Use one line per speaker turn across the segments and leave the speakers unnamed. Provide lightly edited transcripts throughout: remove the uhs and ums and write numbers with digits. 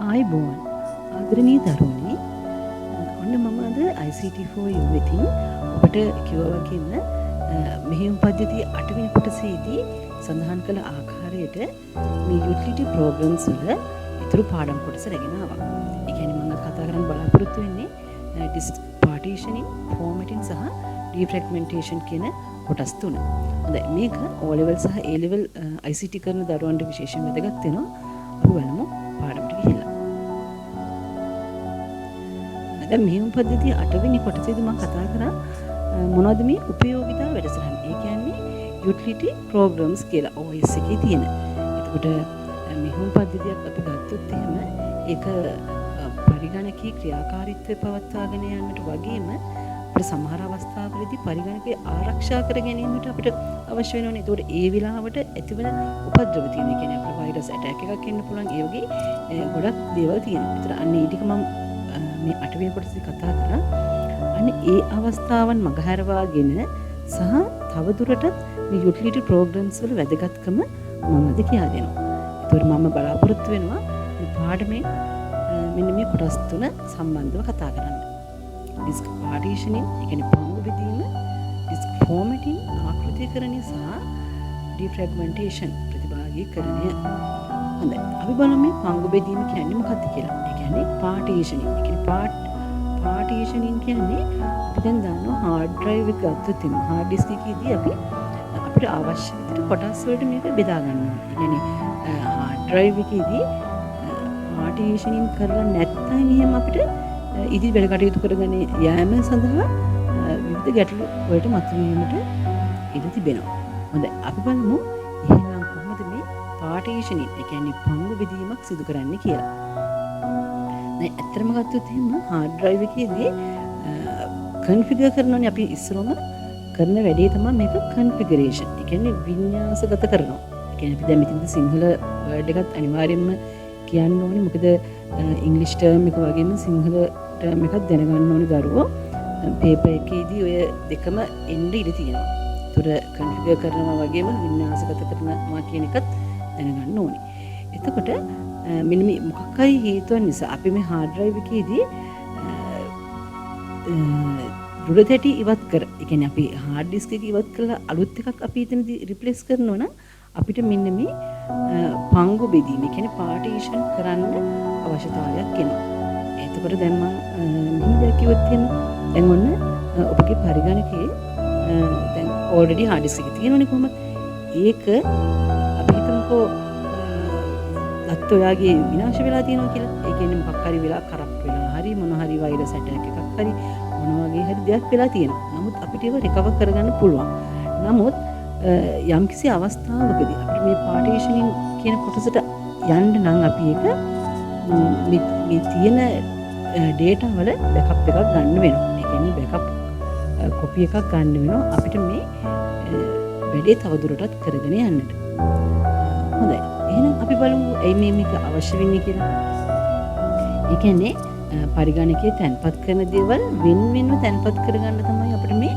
ආයිබෝන් ආදරණීය දරුවනි ඔන්න මම අද ICT4U වෙතින් ඔබට කිව්වා වගේම මෙහෙයුම් පද්ධතිය 8 වෙනි කොටසේදී සඳහන් කළ ආකාරයට මේ යුටිලිටි ප්‍රෝග්‍රෑම්ස් වල ඊතුරු පාඩම් කොටස රැගෙන ආවා. ඒ කියන්නේ මම කතා කරන්න බලාපොරොත්තු වෙන්නේ disk partitioning, formatting සහ defragmentation කියන කොටස් තුන. හොඳයි මේක O level සහ A level ICT කරන දරුවන්ට විශේෂයෙන් වැදගත් වෙනවා. අපි බලමු පාඩමට ගිහිල්ලා. දැන් මෙහෙයුම් පද්ධතිය 8 වෙනි කොටසේදී මම කතා කරා මොනවද මේ උපයෝගිතා වැඩසටහන්. ඒ කියන්නේ යුටිලිටි ප්‍රෝග්‍රෑම්ස් කියලා OS එකේ තියෙන. එතකොට මෙහෙයුම් පද්ධතියක් අපි ගත්තොත් එහෙම ඒක පරිගණකීය ක්‍රියාකාරීත්වය පවත්වාගෙන යන්නට වගේම අපිට සමහර අවස්ථාවලදී පරිගණකය ආරක්ෂා කර ගැනීමට අපිට අවශ්‍ය වෙනවනේ. ඒතකොට ඒ වෙලාවට ඇතිවන උපද්‍රව තියෙන. ඒ කියන්නේ අපිට වෛරස් ඇටැක් එකක් එන්න පුළුවන්. ඒ වගේ ගොඩක් දේවල් තියෙනවා. ඒතර අන්න ඒ ටික මම මේ 8 වෙනි කොටසේ කතා කරා. අන්න ඒ අවස්ථාවන් මගහැරවාගෙන සහ තවදුරටත් මේ යුටිලිටි ප්‍රෝග්‍රෑම්ස් වල වැදගත්කම මම අද කියා දෙනවා. ඒතර මම බලාපොරොත්තු වෙනවා මේ පාඩමේ මෙන්න මේ කොටස් තුන සම්බන්ධව කතා කරන්න. disk partitioning, ඒ කියන්නේ පංගු බෙදීම, disk formatting ආකෘතිකරණය සහ defragmentation ප්‍රතිභාගීකරණය. හොඳයි. අපි බලමු මේ පංගු බෙදීම කියන්නේ මොකක්ද කියලා. ඒ කියන්නේ partitioning. ඒ කියන්නේ partitioning කියන්නේ අපි දැන් දන්නවා hard drive එක ගත්තොත් එම hard disk එකේදී අපිට අවශ්‍ය විදිහට කොටස් වලට මේක බෙදා ගන්න ඕනේ. ඒ කියන්නේ hard drive එකේදී partitioning කරලා නැත්නම් එහෙම අපිට ඉදිරි වැඩ කටයුතු කරගෙන යෑම සඳහා විවිධ ගැටලු වලට මතුවීමට ඉඩ තිබෙනවා. හොඳයි අපි බලමු එහෙනම් කොහොමද මේ partitioning, ඒ කියන්නේ පංගු බෙදීමක් සිදු කරන්නේ කියලා. දැන් ඇත්තටම ගත්තොත් එහෙම hard drive එකේදී configure කරනෝනේ අපි ඉස්සරම කරන වැඩේ තමයි මේක configuration. ඒ කියන්නේ වින්‍යාසගත කරනවා. ඒ කියන්නේ අපි දැන් මෙතනදී සිංහල වර්ඩ් එකත් අනිවාර්යයෙන්ම කියන්න ඕනේ. මොකද ඉංග්‍රීසි ටර්ම් එක වගේම සිංහල ටර්ම් එකක් දැනගන්න ඕනේ දරුවෝ. පේපර් එකේදී ඔය දෙකම එන්න ඉඩ තියෙනවා. ඒතර කන්ෆිගර් කරනවා වගේම වින්‍යාසගත කරනවා කියන එකත් දැනගන්න ඕනේ. එතකොට මෙන්න මේ මොකක් හරි හේතුවක් නිසා අපි මේ hard drive එකේදී රුධ තැටි ඉවත් කර, ඒ කියන්නේ අපි hard disk එක ඉවත් කරලා අලුත් එකක් අපි එතනදී රිප්ලේස් කරනවා නම් අපිට මෙන්න මේ පංගු බෙදීම, ඒ කියන්නේ පාර්ටිෂන් කරන්න අවශ්‍යතාවයක් එනවා. එතකොට දැන් මම මෙහෙම කිව්වොත් එහෙම දැන් ඔන්න ඔබගේ පරිගණකයේ දැන් already hard disk එක තියෙනවනේ කොහොමද? ඒක අපි හිතමුකෝ දත්ත ඔයාගේ විනාශ වෙලා තියෙනවා කියලා. ඒ කියන්නේ මොකක් හරි වෙලා කරප්ට් වෙලා හරි මොන හරි වෛරස් ඇටැක් එකක් හරි මොන වගේ හරි දෙයක් වෙලා තියෙනවා. නමුත් අපිට ඒක රිකවර් කරගන්න පුළුවන්. නමුත් යම්කිසි අවස්ථාවකදී අපිට මේ පාර්ටිෂනින් කියන කොටසට යන්න නම් අපි ඒක මේ තියෙන data වල බෑකප් එකක් ගන්න වෙනවා. ඒ කියන්නේ බෑකප් කොපි එකක් ගන්න වෙනවා අපිට මේ වැඩේ තවදුරටත් කරගෙන යන්නට. හොඳයි. එහෙනම් අපි බලමු ඇයි මේක අවශ්‍ය වෙන්නේ කියලා. ඒ කියන්නේ පරිගණකයේ තැන්පත් කරන දේවල් වෙන්වෙන්ව තැන්පත් කරගන්න තමයි අපිට මේ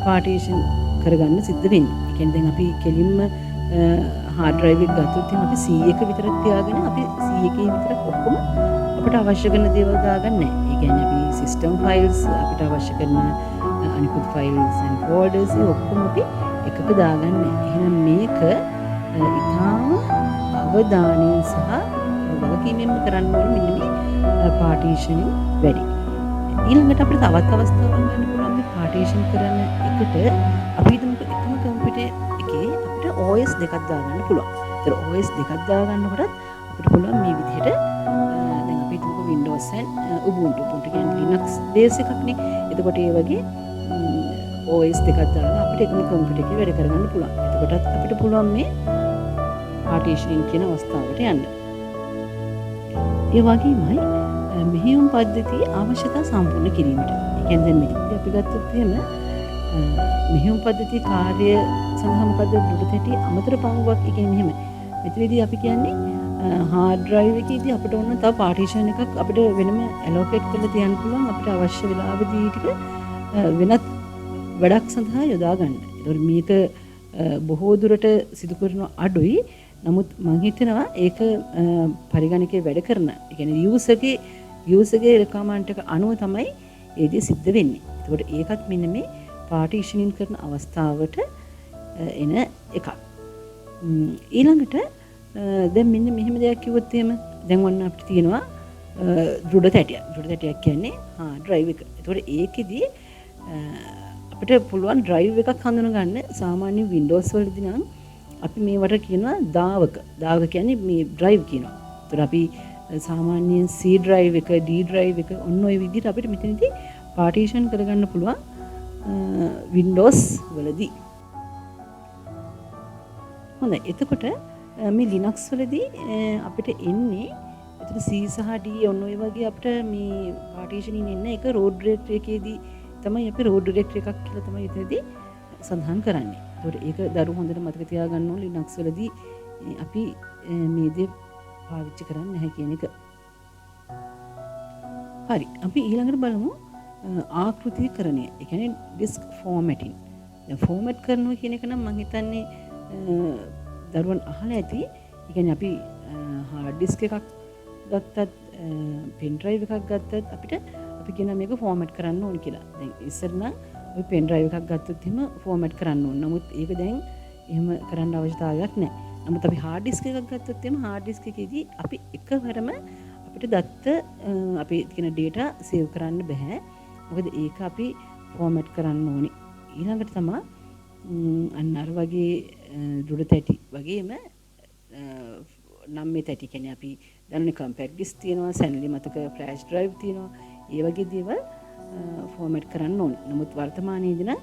පාර්ටිෂන් කරගන්න සිද්ධ වෙන්නේ. ඒ කියන්නේ දැන් අපි කෙලින්ම hard drive එක ගත්තොත් අපි C1 විතරක් තියාගෙන අපි C1 විතරක් ඔක්කොම අපිට අවශ්‍ය කරන දේවල් දාගන්නේ නැහැ. ඒ කියන්නේ අපි system files අපිට අවශ්‍ය කරන අනිකුත් files and folders ඔක්කොම අපි එකක දාගන්නේ නැහැ. එහෙනම් මේක ඊටාම අවධානයෙන් සහ වගකීමෙන් කරන්න ඕනේ මෙන්න මේ partitioning වැඩි. ඊළඟට අපිට තවත් අවස්ථාවක් ගන්න පුළුවන් මේ partition කරන එකට අපි හිතමුකෝ එකම කම්පියුටර් එකේ අපිට OS දෙකක් දාගන්න පුළුවන්. ඒතර OS දෙකක් දාගන්නකොටත් අපිට පුළුවන් මේ විදිහට දැන් අපි හිතමුකෝ Windows and Ubuntu කියන්නේ Linux base එකක්නේ. එතකොට ඒ වගේ OS දෙකක් දාලා අපිට එකම කම්පියුටර් එකේ වැඩ කරගන්න පුළුවන්. එතකොටත් අපිට පුළුවන් මේ partitioning කියන අවස්ථාවට යන්න. ඒ වගේමයි මෙහෙයුම් පද්ධතියේ අවශ්‍යතා සම්පූර්ණ කිරීමට. ඒ කියන්නේ දැන් මෙතනදී අපි ගත්තොත් එහෙම මෙහෙයුම් පද්ධතියේ කාර්ය සඳහා මොකද රුධ තැටි අමතර පංගුවක්. ඒ කියන්නේ මෙහෙම. මෙතනදී අපි කියන්නේ hard drive එකේදී අපිට ඕන තව partition එකක් අපිට වෙනම allocate කරලා තියන්න පුළුවන් අපිට අවශ්‍ය වෙලාවෙදී ටික වෙනත් වැඩක් සඳහා යොදා ගන්න. ඒතකොට මේක බොහෝ දුරට සිදු කරන අඩුයි. නමුත් මම හිතනවා ඒක පරිගණකයේ වැඩ කරන, ඒ කියන්නේ යූසර්ගේ requirement එක අනුව තමයි ඒ දේ සිද්ධ වෙන්නේ. ඒකට ඒකත් මෙන්න මේ පාර්ටිෂනින් කරන අවස්ථාවට එන එකක්. ඊළඟට දැන් මෙන්න මෙහෙම දෙයක් කිව්වොත් එහෙම දැන් වන්න අපිට තියෙනවා දෘඩ තැටියක්. දෘඩ තැටියක් කියන්නේ ඩ්‍රයිව් එක. ඒතකොට ඒකෙදි අපිට පුළුවන් ඩ්‍රයිව් එකක් හඳුනගන්න සාමාන්‍ය Windows වලදී නම් අපි මේවට කියනවා දාවක. දාවක කියන්නේ මේ ඩ්‍රයිව් කියනවා. ඒතකොට අපි සාමාන්‍යයෙන් C ඩ්‍රයිව් එක, D ඩ්‍රයිව් එක ඔන්න ඔය විදිහට අපිට මෙතනදී පාර්ටිෂන් කරගන්න පුළුවන් Windows වලදී. හොඳයි. එතකොට මේ Linux වලදී අපිට එන්නේ එතන C සහ D ඔන්න ඔය වගේ අපිට මේ පාර්ටිෂනින් එන්න එක root directory එකේදී තමයි අපි root directory එකක් කියලා තමයි එතනදී සඳහන් කරන්නේ. ඒකට ඒක දරුවෝ හොඳට මතක තියාගන්න ඕනේ Linux වලදී අපි මේ දේ පාවිච්චි කරන්නේ නැහැ කියන එක. හරි. අපි ඊළඟට බලමු ආකෘතිකරණය. ඒ කියන්නේ disk formatting. දැන් format කරනවා කියන එක නම් මම හිතන්නේ දරුවන් අහලා ඇති. ඒ කියන්නේ අපි hard disk එකක් ගත්තත් pen drive එකක් ගත්තත් අපිට අපි කියන මේක format කරන්න ඕන කියලා. දැන් ඉස්සර නම් අපි pen drive එකක් ගත්තොත් එහෙම format කරන්න ඕන. නමුත් ඒක දැන් එහෙම කරන්න අවශ්‍යතාවයක් නැහැ. නමුත් අපි hard disk එකක් ගත්තොත් එහෙම hard disk එකේදී අපි එකවරම අපිට දත්ත අපි කියන data save කරන්න බෑ. මොකද ඒක අපි format කරන්න ඕනේ. ඊළඟට තමයි අන්න අර වගේ දෘඩ තැටි වගේම නම් මේ තැටි කියන්නේ අපි දන්නේ compact disk තියෙනවා, සැනලි මතක flash drive තියෙනවා. ඒ වගේ දේවල් format කරන්න ඕනේ. නමුත් වර්තමානයේදී නම්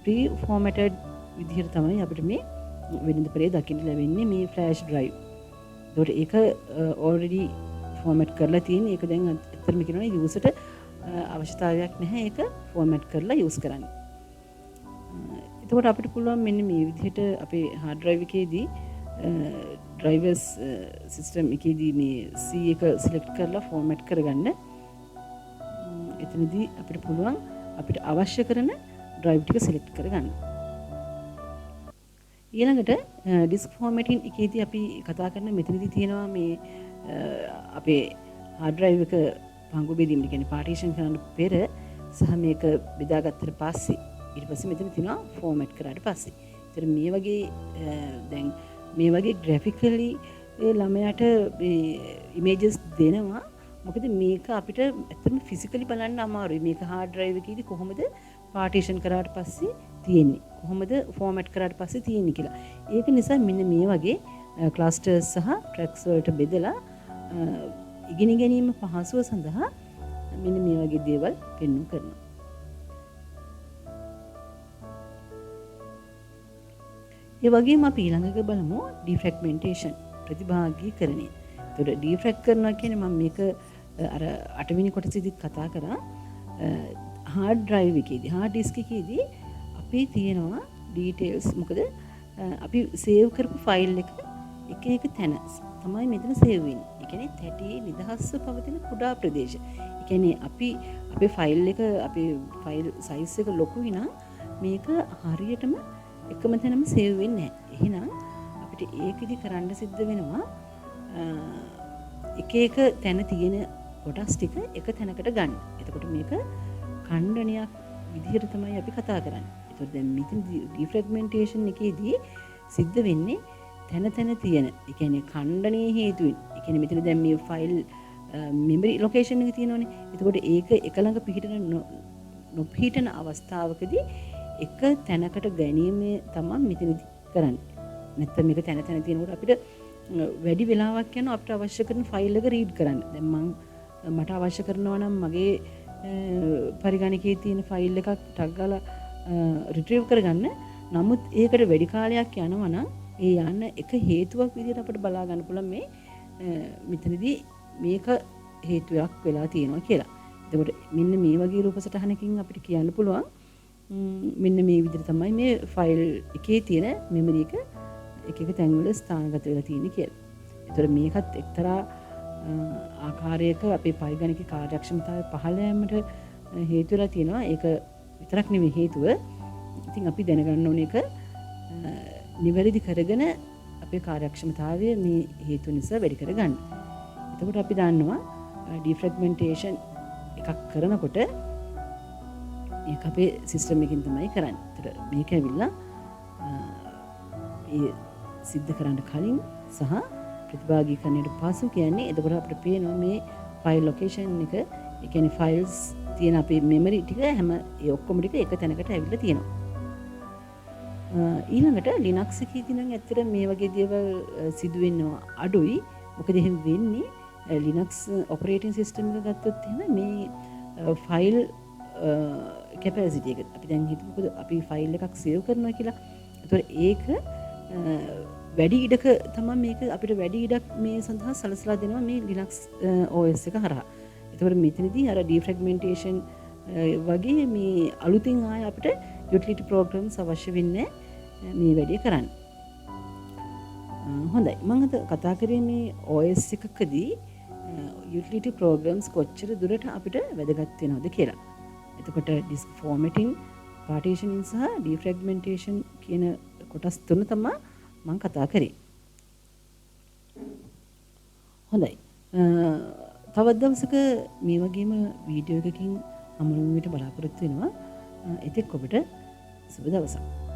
pre-formatted විදිහට තමයි අපිට මේ වෙළඳ පොලේ දකින්න ලැබෙන්නේ මේ flash drive. ඒකට ඒක already format කරලා තියෙන. ඒක දැන් ඇත්තටම කියනවා userට අවශ්‍යතාවයක් නැහැ ඒක format කරලා use කරන්න. එතකොට අපිට පුළුවන් මෙන්න මේ විදිහට අපේ hard drive එකේදී drivers system එකේදී මේ C එක select කරලා format කරගන්න. එතනදී අපිට පුළුවන් අපිට අවශ්‍ය කරන drive ටික select කරගන්න. ඊළඟට disk formatting එකේදී අපි කතා කරන මෙතනදී තියෙනවා මේ අපේ hard drive එක පංගු බෙදීම කියන්නේ partition කරන්න පෙර සහ මේක බෙදාගත්තට පස්සේ ඊට පස්සේ මෙතන තියෙනවා format කරාට පස්සේ. ඒතර මේ වගේ දැන් මේ වගේ graphically ළමයාට මේ images දෙනවා. මොකද මේක අපිට ඇත්තටම physically බලන්න අමාරුයි. මේක hard drive එකේදී කොහොමද partition කරාට පස්සේ තියෙන්නේ? කොහොමද format කරාට පස්සේ තියෙන්නේ කියලා. ඒක නිසා මෙන්න මේ වගේ clusters සහ tracks වලට බෙදලා ඉගෙන ගැනීම පහසුව සඳහා මෙන්න මේ වගේ දේවල් පෙන්වු කරනවා. ඒ වගේම අපි ඊළඟට බලමු defragmentation ප්‍රතිභාගීකරණය. ඒතකොට defrag කරනවා කියන්නේ මම මේක අර 8 වෙනි කොටසේදී කතා කරා hard drive එකේදී hard disk එකේදී අපි තියෙනවා details. මොකද අපි save කරපු file එක එක තැන තමයි මෙතන save වෙන්නේ. ඒ කියන්නේ තැටියේ නිදහස්ව පවතින කුඩා ප්‍රදේශ. ඒ කියන්නේ අපි අපේ file එක අපේ file size එක ලොකුයි නම් මේක හරියටම එකම තැනම save වෙන්නේ නැහැ. එහෙනම් අපිට ඒකෙදි කරන්න සිද්ධ වෙනවා එක එක තැන තියෙන කොටස් ටික එක තැනකට ගන්න. එතකොට මේක ඛණ්ඩනයක් විදිහට තමයි අපි කතා කරන්නේ. ඒතකොට දැන් මෙතන defragmentation එකේදී සිද්ධ වෙන්නේ තැන තැන තියෙන, ඒ කියන්නේ ඛණ්ඩනයේ හේතුවෙන්. ඒ කියන්නේ මෙතන දැන් මේ ෆයිල් memory location එක තියෙනවනේ. එතකොට ඒක එක ළඟ නොපිහිටන අවස්ථාවකදී එක තැනකට ගැනීම තමයි මෙතනදී කරන්නේ. නැත්නම් මේක තැන තැන තියෙනකොට අපිට වැඩි වෙලාවක් යනවා අපිට අවශ්‍ය කරන ෆයිල් එක රීඩ් කරන්න. දැන් මට අවශ්‍ය කරනවා නම් මගේ පරිගණකයේ තියෙන ෆයිල් එකක් ටග් ගාලා රිට්‍රීව් කරගන්න. නමුත් ඒකට වැඩි කාලයක් යනවා නම් ඒ යන්න එක හේතුවක් විදිහට අපිට බලා ගන්න පුළුවන් මේ මෙතනදී මේක හේතුවක් වෙලා තියෙනවා කියලා. එතකොට මෙන්න මේ වගේ රූප සටහනකින් අපිට කියන්න පුළුවන් මෙන්න මේ විදිහට තමයි මේ ෆයිල් එකේ තියෙන මෙමරි එක එක තැන්වල ස්ථානගත වෙලා තියෙන්නේ කියලා. ඒතර මේකත් එක්තරා ආකාරයක අපේ පරිගණක කාර්යක්ෂමතාවය පහළ යාමට හේතු වෙලා තියෙනවා. ඒක විතරක් නෙවෙයි හේතුව. ඉතින් අපි දැනගන්න ඕනේ ඒක නිවැරදි කරගෙන අපේ කාර්යක්ෂමතාවය මේ හේතු නිසා වැඩි කරගන්න. එතකොට අපි දන්නවා ඩිෆ්‍රැග්මන්ටේෂන් එකක් කරනකොට ඒක අපේ සිස්ටම් එකකින් තමයි කරන්නේ. ඒතර මේක ඇවිල්ලා ඒ සිද්ධ කරන්න කලින් සහ ප්‍රතිභාගීකරණයට පසු කියන්නේ එතකොට අපිට පේනවා මේ ෆයිල් ලොකේෂන් එක, ඒ කියන්නේ ෆයිල්ස් තියෙන අපේ මෙමරි ටික හැම ඒ ඔක්කොම ටික එක තැනකට ඇවිල්ලා තියෙනවා. ඊළඟට Linux එකේදී නම් ඇත්තට මේ වගේ දේවල් සිදු වෙනවා අඩුයි. මොකද එහෙම වෙන්නේ Linux operating system එක ගත්තොත් එහෙම මේ ෆයිල් කැපැසිටි එක අපි දැන් හිතමුකෝ අපි ෆයිල් එකක් සේව් කරනවා කියලා. ඒතකොට ඒක වැඩි ඉඩක තමයි මේක අපිට වැඩි ඉඩක් මේ සඳහා සලසලා දෙනවා මේ Linux OS එක හරහා. ඒතකොට මෙතනදී අර ඩිෆ්‍රැග්මන්ටේෂන් වගේ මේ අලුතින් ආය අපිට යුටිලිටි ප්‍රෝග්‍රම්ස් අවශ්‍ය වෙන්නේ මේ වැඩේ කරන්න. හොඳයි. මම අද කතා කරේ මේ OS එකකදී යුටිලිටි ප්‍රෝග්‍රම්ස් කොච්චර දුරට අපිට වැදගත් වෙනවද කියලා. එතකොට ඩිස්ක් ෆෝමැටින්, පාර්ටිෂනින් සහ ඩිෆ්‍රැග්මන්ටේෂන් කියන කොටස් තුන තමයි මම කතා කරේ. හොඳයි. තවත් දවසක මේ වගේම වීඩියෝ එකකින් හමු වෙන්න බලාපොරොත්තු වෙනවා. එතෙක් ඔබට සුබ දවසක්.